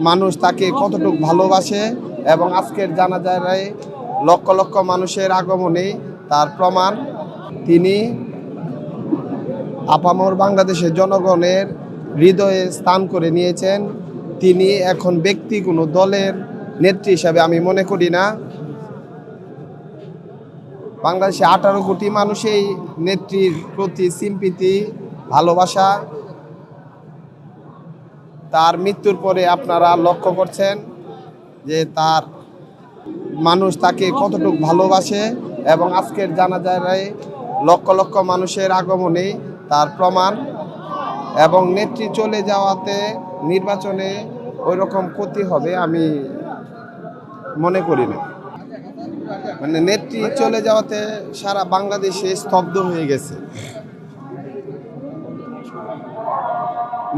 মানুষ তাকে কতটুকু ভালোবাসে এবং আজকের জানাজায় লক্ষ লক্ষ মানুষের আগমনে তার প্রমাণ। তিনি আপামর বাংলাদেশের জনগণের হৃদয়ে স্থান করে নিয়েছেন। তিনি এখন ব্যক্তি কোনো দলের নেত্রী হিসাবে আমি মনে করি না। বাংলাদেশে 18 কোটি মানুষই নেত্রীর প্রতি সিম্পিতি, ভালোবাসা। তার মৃত্যুর পরে আপনারা লক্ষ্য করছেন যে তার মানুষ তাকে কতটুকু ভালোবাসে এবং আজকের জানাজায় লক্ষ লক্ষ মানুষের আগমনে তার প্রমাণ। এবং নেত্রী চলে যাওয়াতে নির্বাচনে ওই রকম ক্ষতি হবে আমি মনে করি না। মানে নেত্রী চলে যাওয়াতে সারা বাংলাদেশে স্তব্ধ হয়ে গেছে।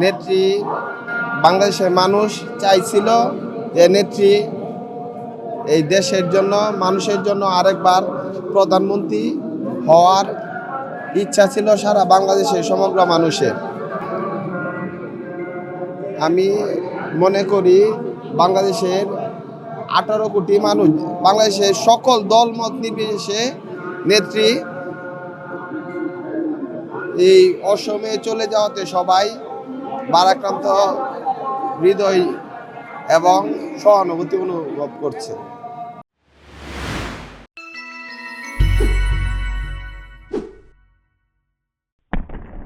নেত্রী, বাংলাদেশের মানুষ চাইছিল যে নেত্রী এই দেশের জন্য, মানুষের জন্য আরেকবার প্রধানমন্ত্রী হওয়ার ইচ্ছা ছিল সারা বাংলাদেশের সমগ্র মানুষের। আমি মনে করি বাংলাদেশের 18 কোটি মানুষ, বাংলাদেশের সকল দলমত নির্বিশেষে নেত্রী এই অসময়ে চলে যাওয়াতে সবাই ভারাক্রান্ত হৃদয় এবং সহানুভূতি অনুভব করছে।